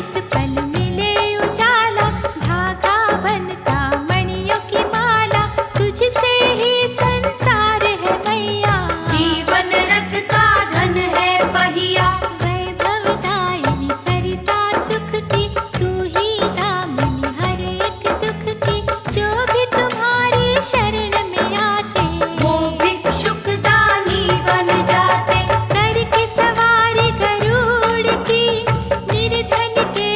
जिस पल मिले उजाला, धागा बनता मणियों की माला, तुझसे ही संसार है मैया। जीवन रथ का धन है पहिया, वैभवदायिनी सरिता सुख की, तू ही दामिनी हर एक दुख की, जो भी तुम्हारी शरण में आते, वो भिक्षुक दानी बन जाते। करके सवारी गरुड़ की, निर्धन के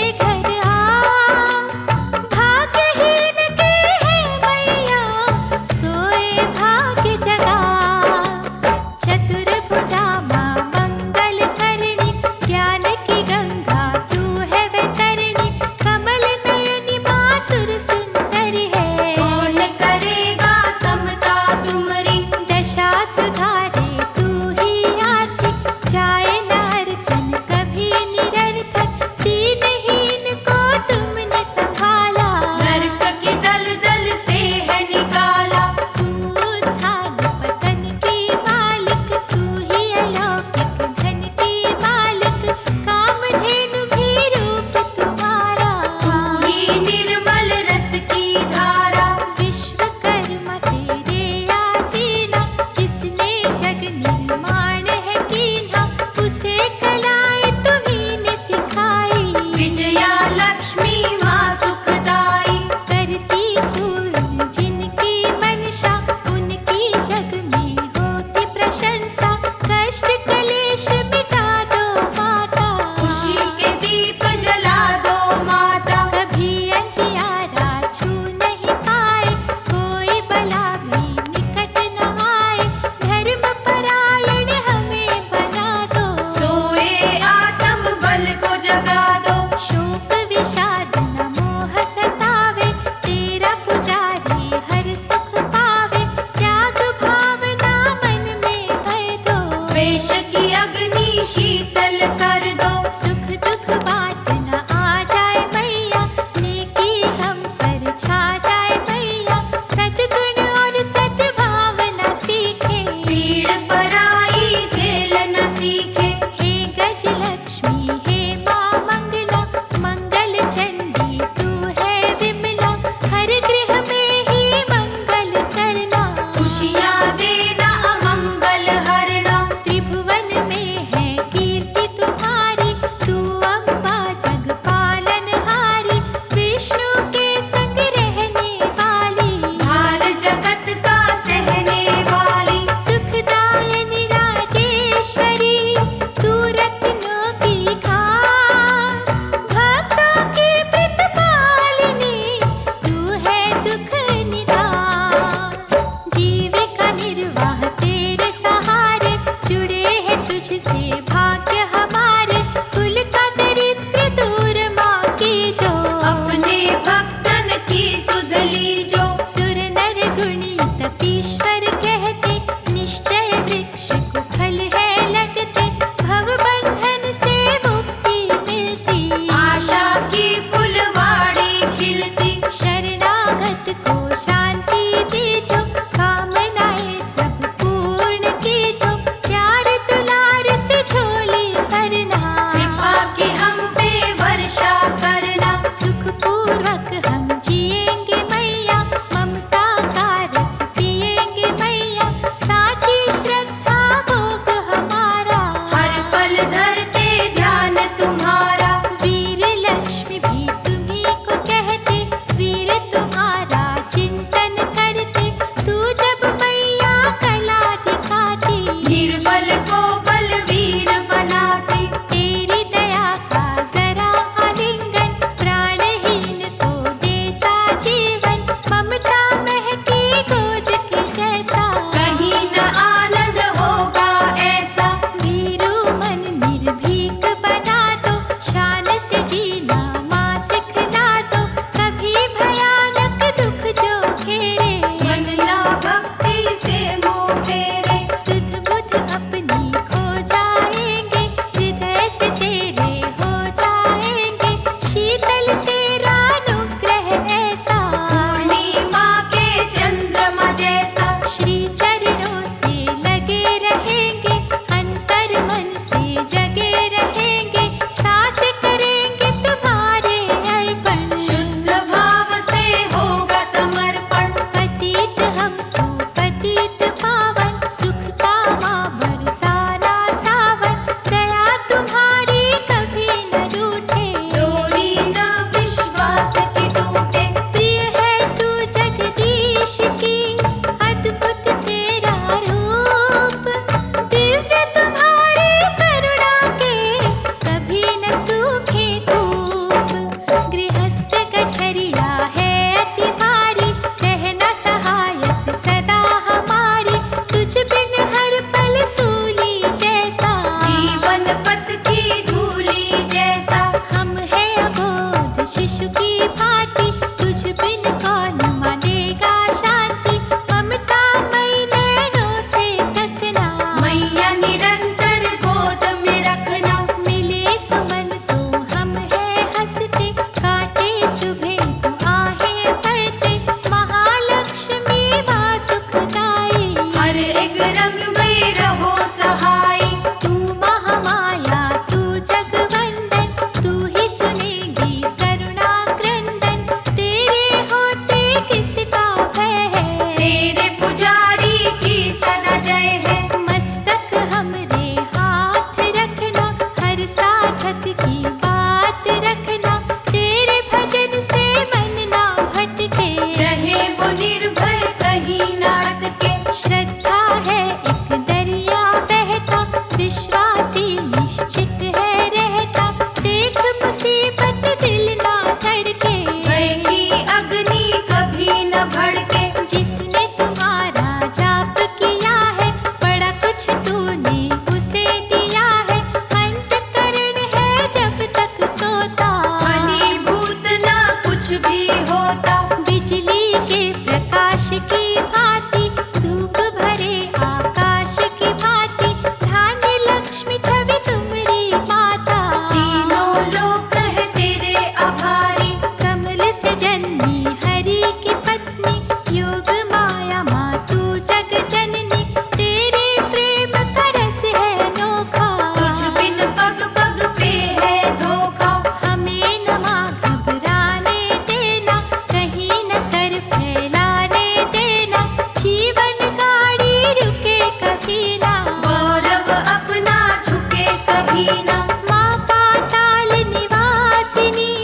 होता। बिजली के प्रकाश की भांति धूप भरे आकाश की भांति धान्य लक्ष्मी छवि तुम्हारी माता। तीनों लोक है तेरे आभारी। कमल से जन्मी हरि की पत्नी योग माया माँ तू जग जननी तेरे प्रेम का रस है अनोखा। तुझ बिन पग पग पे है धोखा। हमें न माँ घबराने देना कहीं न कर फैलाने देना जीवन गाड़ी रुके कभी ना। गौरव अपना झुके कभी ना। माँ पाताल निवासिनी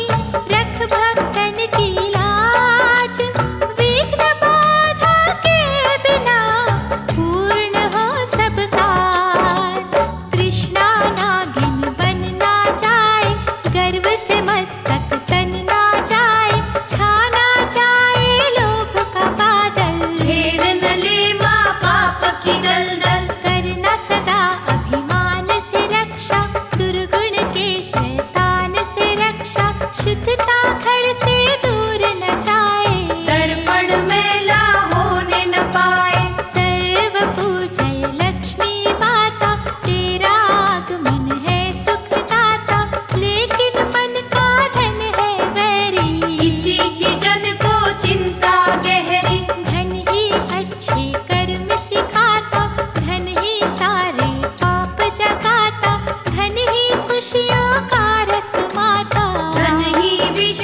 रख भक्तन की लाज विघ्न बाधा के बिना पूर्ण हो सब काज। तृष्णा नागिन बन ना जाए गर्व से मस्तक तन ना जाए छाना जाए लोभ का बादल। घेर न ले माँ पाप की दलदल। करना सदा अभिमान से रक्षा दुर्गुण के शैतान से रक्षा शुद्धता घर से दूर न जाए। दर्पण मैला होने न पाए। सर्व पूजय लक्ष्मी माता तेरा आगमन है सुखदाता लेकिन मन का धन है वैरी। इसी की जन को चिंता गहरी। धन ही अच्छे कर्म सिखाता धन ही सारे पाप जगाता धन ही खुशियों का रस माता। धन ही विष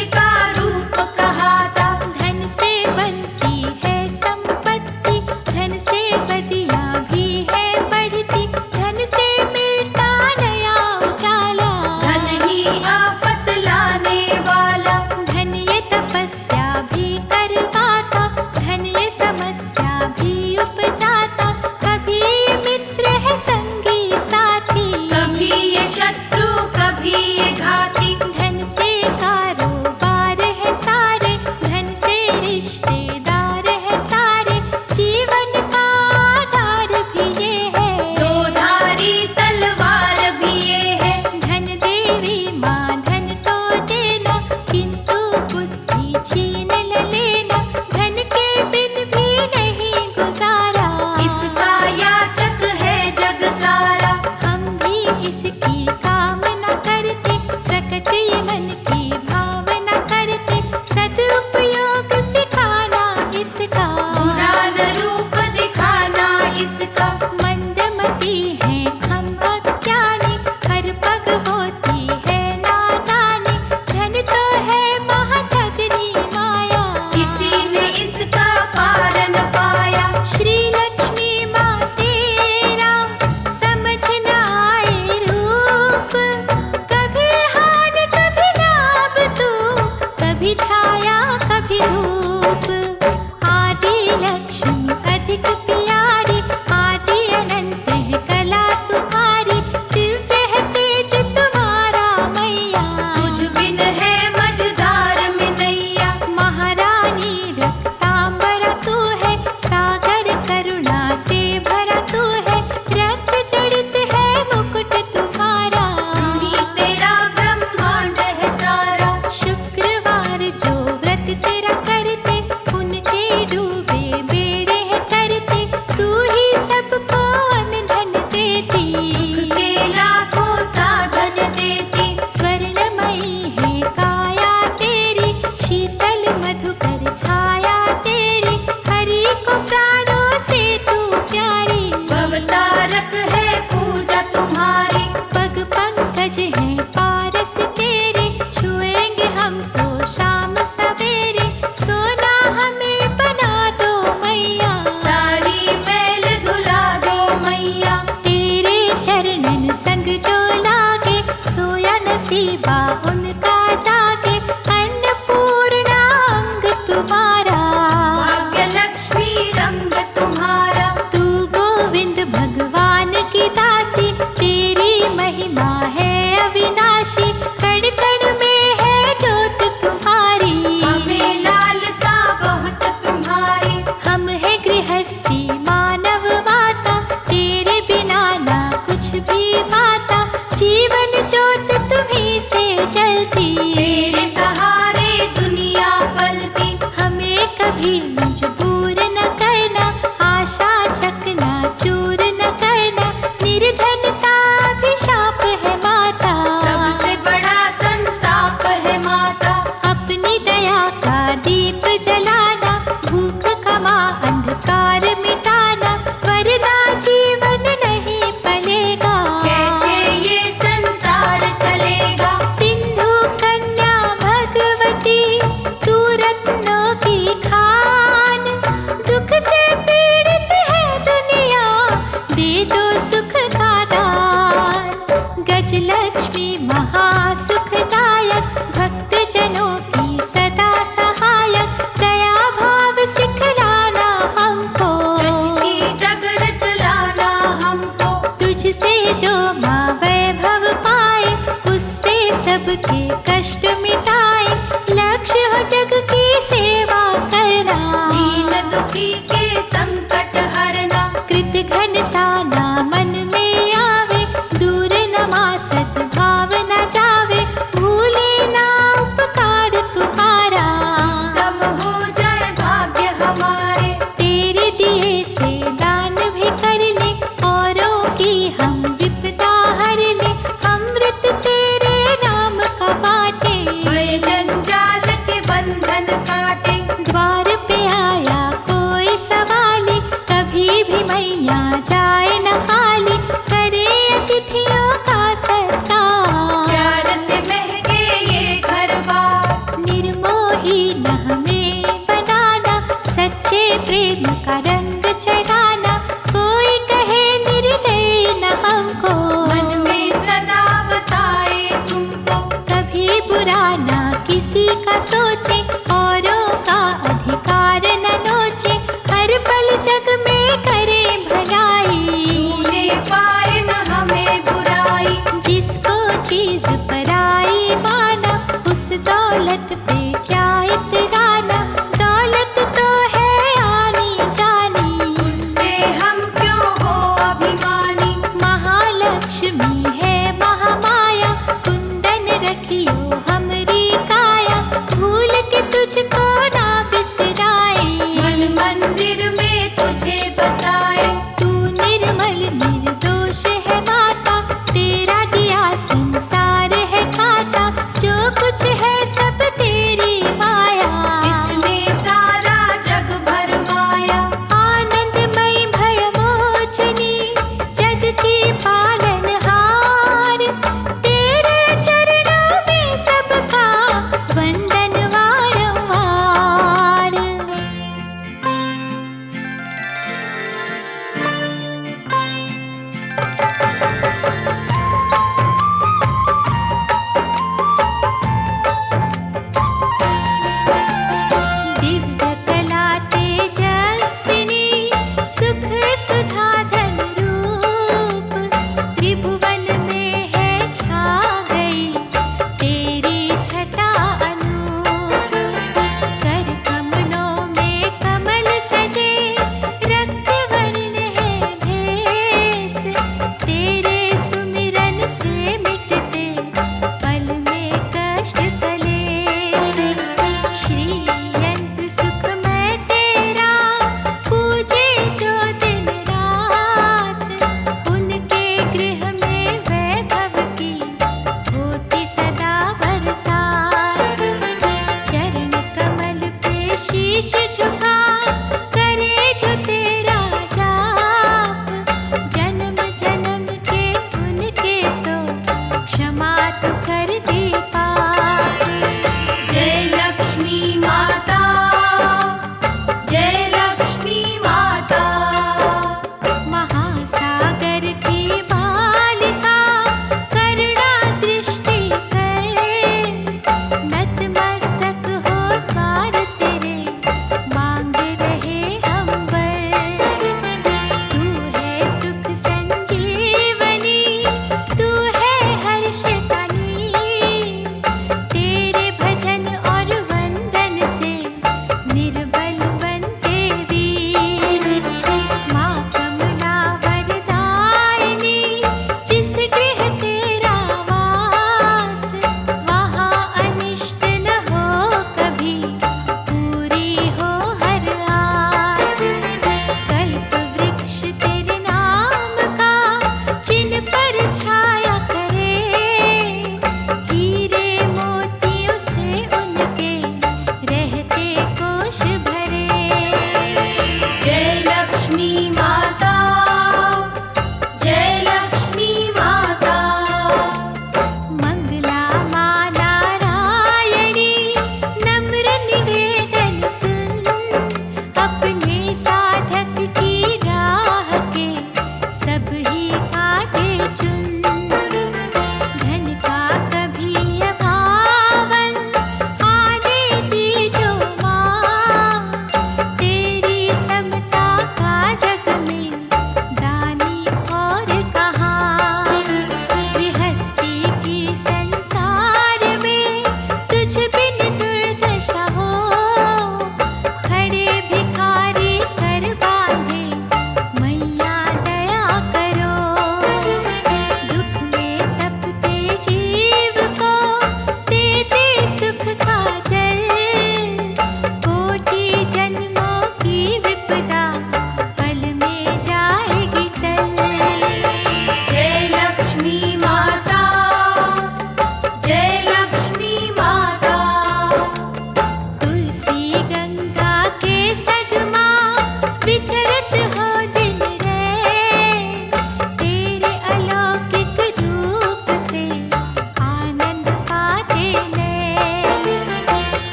कभी मजबूर न करना, आशा चकना चूर न करना, निर्धनता अभिशाप है माता। सबसे बड़ा संताप है माता। अपनी दया का दीप जलाना, भूख क्षमा अंधकार मिटाना, वरना जीवन नहीं पलेगा। कैसे ये संसार चलेगा। सिंधु कन्या भगवती तू रत्नों की खान, दुख से पीड़ित है दुनिया, दे दो सुख का दान। गजलक्ष्मी महासुखदायक, भक्त जनों की सदा सहायक, दया भाव सिखलाना हमको, सच की डगर चलाना हमको। तुझसे जो माँ वैभव पाए, उससे सबके कष्ट मिटाए, लक्ष्य हो जग की सेवा करना, दीन दुखी के संकट हरना। कृत घनता ना मन में आवे, दूर नमा सद्भाव न जावे, भूले ना उपकार तुम्हारा। तब हो जाए भाग्य हमारे। तेरे दिए से दान भी कर ले, औरों की हम विपदा हर ले, अमृत तेरे नाम का बाटे, भय जंजाल के बंधन काटे। द्वार पे आया कोई सवाली, कभी भी मैया जाए न खाली, करे अतिथियों का सत्कार। प्यार से महके ये घर बार। निर्मोही न हमें बनाना, सच्चे प्रेम का रंग चढ़ाना, कोई कहे निर्दयी न हमको, मन में सदा बसाए तुमको। कभी बुरा ना किसी का सोचे, औरों का अधिकार न नोचे, हर पल जग में करे भलाई, छूने पाए न हमें बुराई। जिसको चीज पराई माना, उस दौलत पे क्या इतराना, दौलत तो है आनी जानी, उससे हम क्यों हो अभिमानी। महालक्ष्मी है महामाया, कुंदन रखियो हमरी काया, भूल के तुझको ना बिसराए, मन मंदिर में तुझे बसाए। तू निर्मल निर्दोष है माता, तेरा दिया संसार है खाता, जो कुछ है सब तेरी माया। इसमें सारा जग भर माया। आनंदमयी भयमोचनी, जग की पालनहार, तेरे चरणों में सबका वंदन वारंवार। दिव्य कला तेजस्विनी, सुख सुधा धन रूप, त्रिभुवन में है छा गई तेरी छटा अनूप। कर कमलों में कमल सजे, रक्त वर्ण है भेष, तेरे सुमिरन से मिटते पल में कष्ट कलेश। श्रीयंत सुखमय तेरा, पूजे जो दिन रात, उनके गृह में वैभव की होती सदा बरसात। चरण कमल पे शीश झुका, करे जो तेरा जाप, जन्म जन्म के उनके तो क्षमा तू कर दे पाप। जय लक्ष्मी माता। जय लक्ष्मी माता। महासागर की बालिका, करुणा दृष्टि कर, नतमस्तक हो द्वार तेरे, माँ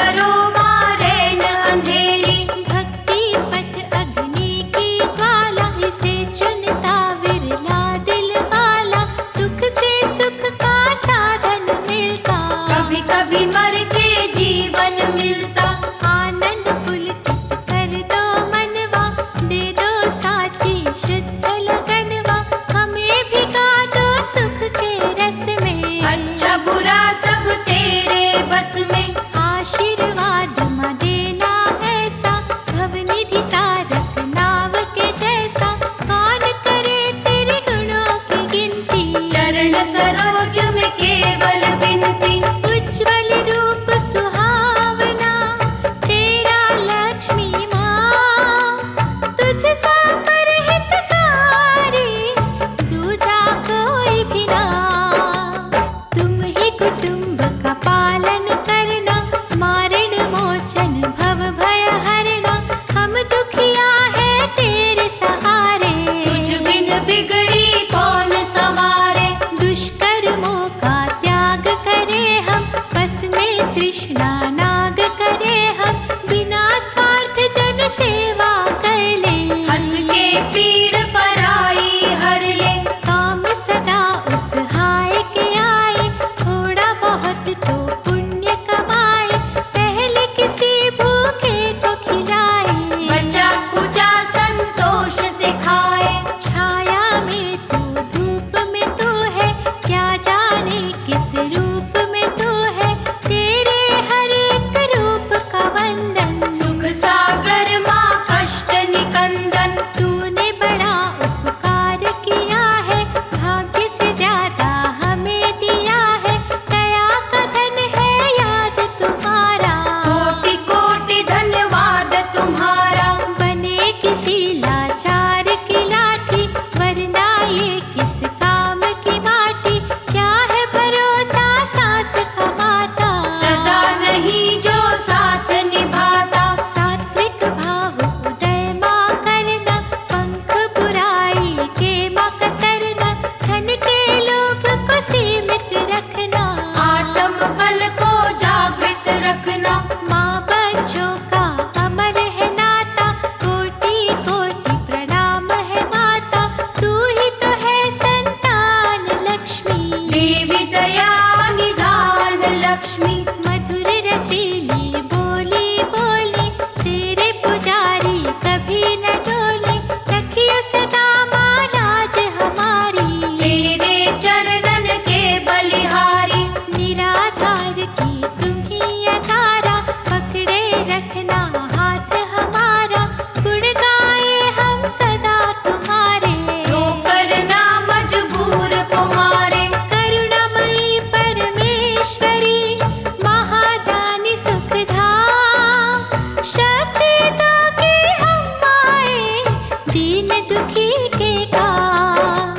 करो माँ रैन अंधेरी। भक्ति पथ अग्नि की ज्वाला, इसे चुनता विरला दिल वाला, दुख से सुख का साधन मिलता। कभी कभी मर के जीवन मिलता। आनंद पुलकित कर दो मनवा, दे दो साची शुद्ध लगनवा, हमें भिगा दो सुख के रस में। अच्छा बुरा सब तेरे बस में। आशीर्वाद माँ देना ऐसा, भवनिधि तारक नाव के जैसा, कौन करे तेरे गुणों की गिनती। चरण सरोज में केवल विनती। उज्ज्वल रूप सुहावना तेरा लक्ष्मी माँ, तुझ सा परहितकारी दूजा कोई भी ना। तुम ही कुटुंब का पालन करना, मारण मोचन भव भय हरना, हम दुखिया है तेरे सहारे। तुझ बिन बिगड़ी कौन संवारे। दुष्कर्मों का त्याग करें हम, बस में तृष्णा नाग करें हम, बिना स्वार्थ जन सेवा कर ले। हंस के पीड़ पराई हर ले। काम सदा उस हाय के आए, थोड़ा बहुत तो पुण्य कमाए, पहले किसी भूखे को खिलाए। बचा कुचा संतोष से खाए। छाया में तू धूप में तू है, क्या जाने किस रूप में तू है, तेरे हर एक रूप का वंदन। सुख सागर माँ कष्ट निकंदन। तूने बड़ा उपकार किया है, भाग्य से ज्यादा हमें दिया है, दया का धन है याद तुम्हारा। कोटि कोटि धन्यवाद तुम्हारा। बने किसी लाचार की लाठी, वरना ये किस काम की माटी, क्या है भरोसा सांस का माता। सदा नहीं जो साथ निभाता। सात्विक भाव उदय माँ करना, पंख बुराई के माँ कतरना, धन के लोभ को सीमित रखना। आत्म बल को जागृत रखना। माँ बच्चों का अमर है नाता, कोटि कोटि प्रणाम है माता, तू ही तो है संतान लक्ष्मी। देवी दया निधान लक्ष्मी। मधुर रसीली बोली बोली, तेरे पुजारी कभी न डोले, रखियो सदा माँ लाज हमारी। तेरे चरणन के बलिहारी। निराधार की तुम ही अधारा, पकड़े रखना हाथ हमारा, गुण गाए हम सदा तुम्हारे। रो करना मजबूर तुम्हारे। करुणामयी परमेश्वरी, महादानी सुखधाम, शक्ति दो कि हम आए दीन दुखी के काम।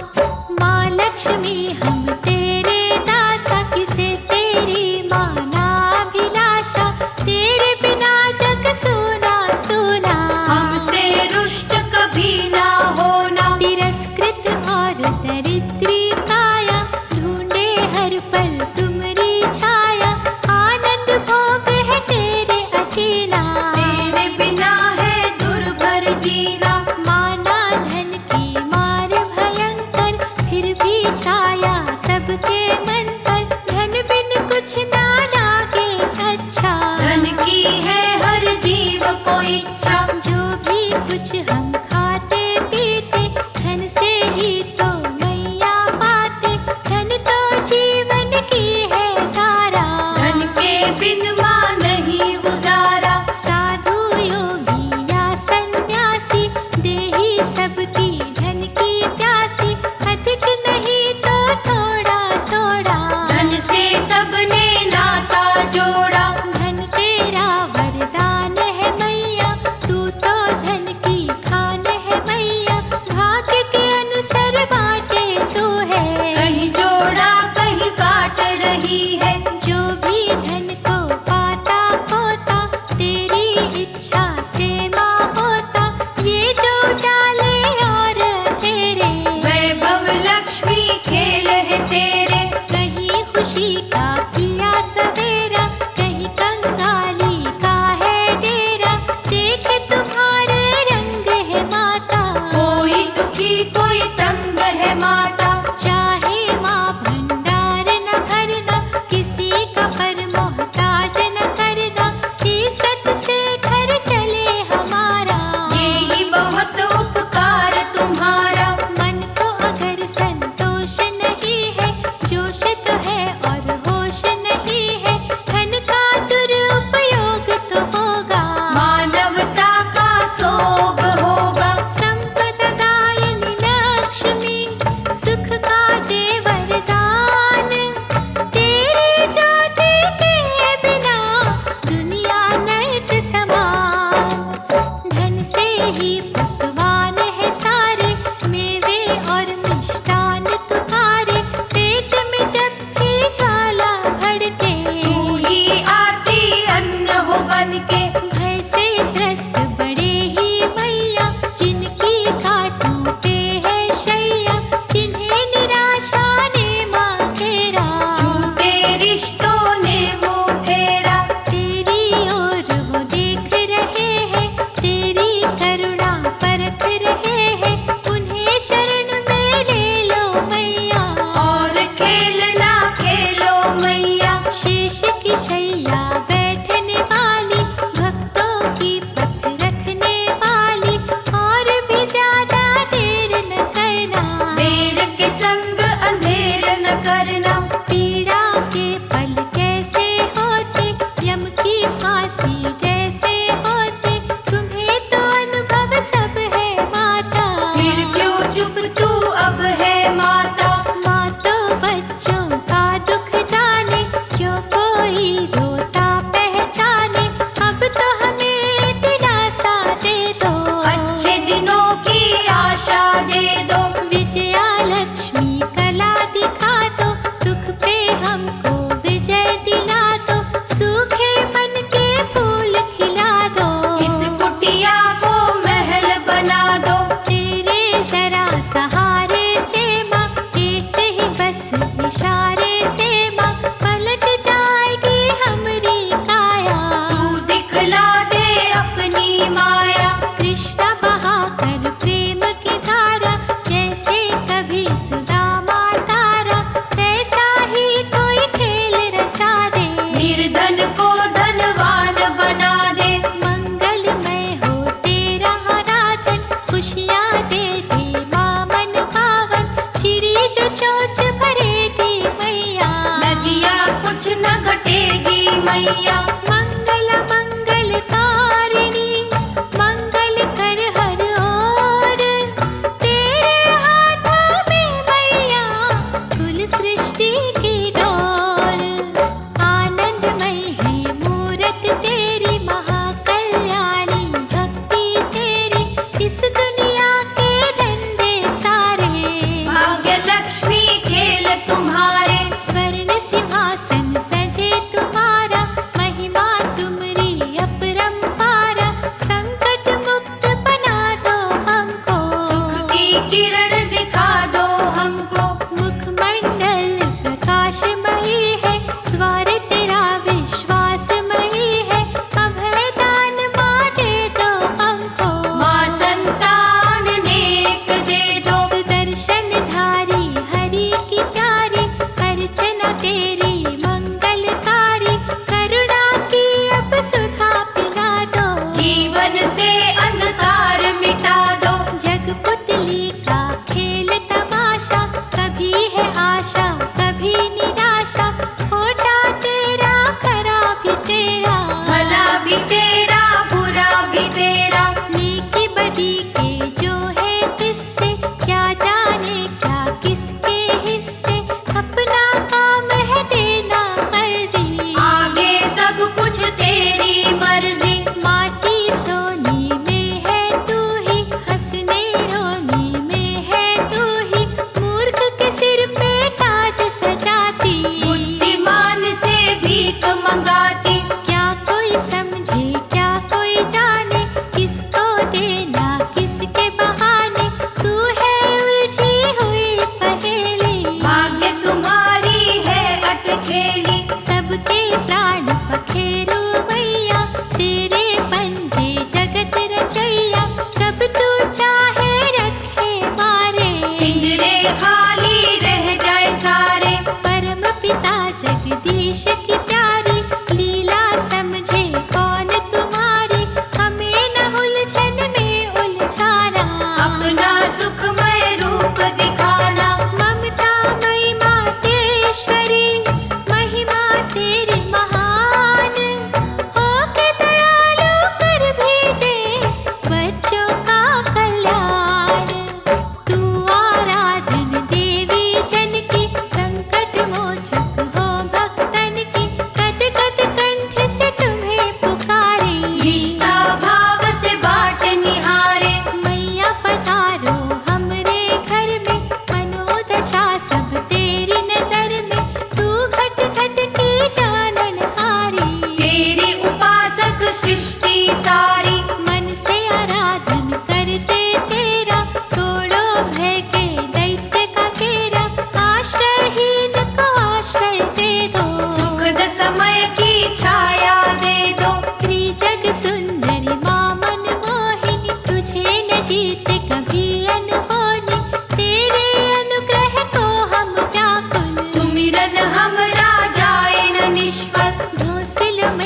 माँ लक्ष्मी हम तेरे दासा, किसे तेरी माना अभिलाषा, तेरे बिना जग सूना सूना। हमसे रुष्ट कभी ना होना। तिरस्कृत और दरिद्री काया, ढूंढे हर पल तुमरी छाया, आनंद भोग है तेरे अकेला। तेरे बिना है दुर्भर जीना। माना धन की मार भयंकर, फिर भी छाया सबके मन पर, धन बिन कुछ ना लागे अच्छा। धन की है हर जीव को इच्छा। जो भी कुछ हम खाते पीते, धन से ही तो मैया पाते, धन तो जीवन की है धारा। धन के बिन माँ नहीं गुजारा। साधु योगी या सन्यासी, देही सबकी धन की प्यासी, अधिक नहीं तो थोड़ा थोड़ा। धन से सबने नाता जोड़ा। धन तेरा वरदान है मैया, बन के। भय से त्रस्त बड़े ही मैया, जिनकी घाटों पे है शैया, जिन्हें निराशा ने माँ घेरा। झूठे रिश्तों ने मुँह फेरा। तेरी ओर वो देख रहे हैं, तेरी करुणा परख रहे हैं, उन्हें शरण में ले लो मैया। और खेलना खेलो मैया। शेष की शैया बैठने वाली,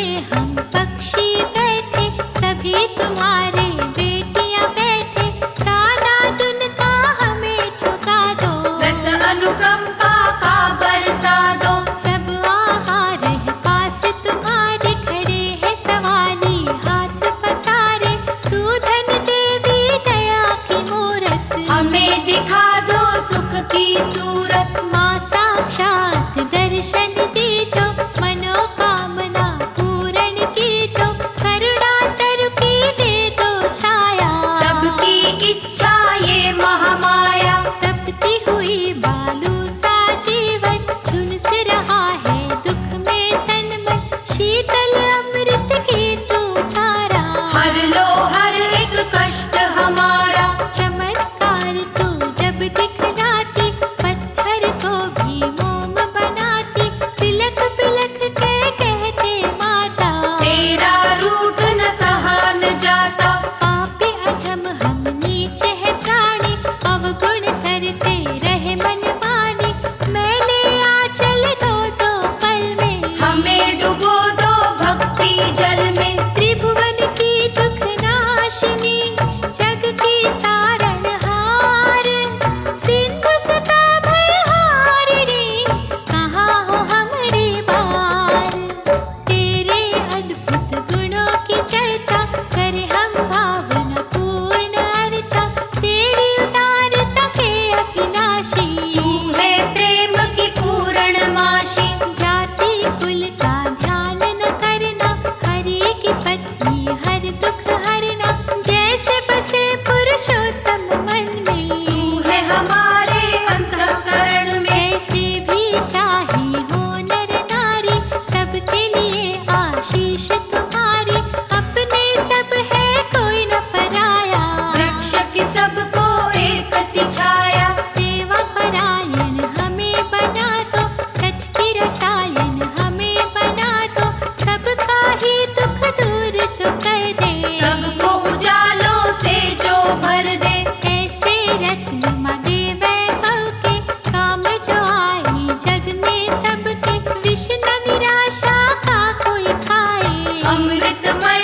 में हम पक्षी बैठे, सभी तुम्हारे बेटियां बैठे, दाना दुन का हमें चुका दो। रस अनुकंपा का बरसा दो। सब आहार है पास तुम्हारे, खड़े है सवाली हाथ पसारे, तू धन देवी दया की मूरत, हमें दिखा दो सुख की सूरत। माँ साक्षात दर्शन दीजो, मनोकामना पूर्ण कीजो, करुणा तरु की दे दो छाया। सबकी इच्छा ये महामाया, तपती हुई बालू सा जीवन, झुलस रहा है दुख में तन मन, शीतल अमृत की तू धारा। हर लो हर एक कष्ट हमारा। चमत्कार तू जब दिखलाती, पत्थर को भी मोम बनाती, पिलक पिलक के कहते माता, तेरा रूठ न सहा न जाता। पापी अधम हम नीचे है प्राणी, अवगुण करते रहे मन मानी, मैले आंचल दो दो पल में, हमें डुबो दो भक्ति जल में। त्रिभुवन की दुख नाशिनी, जग की तारणहार, सिंधु सुता भयहारिणी, कहाँ हो हमारी बार। तेरे अद्भुत गुणों की चर्चा करे हम भावना पूर्ण अर्चा, तेरी उदारता के अविनाशी, तू है प्रेम की पूर्णमाशी। जाति कुल का ध्यान न करना, हरि की पत्नी हर दुख हरना, जैसे बसे पुरुषोत्तम मन में, तू है हमारे अंतःकरण में। ऐसे भी चाहे हो नर नारी, सबके लिए आशीष तुम्हारी, अपने सब है कोई न पराया। वृक्ष की सबको एक सी छाया, सेवा परायण हमें बना दो, सच की रसायन हमें बना दो, सबका ही दुख दूर जो कर दे, सबको उजालों से जो भर दे। ऐसे रत्न माँ दे वैभव के, काम जो आए जग में सबके, विष न निराशा का कोई खाए। अमृतमय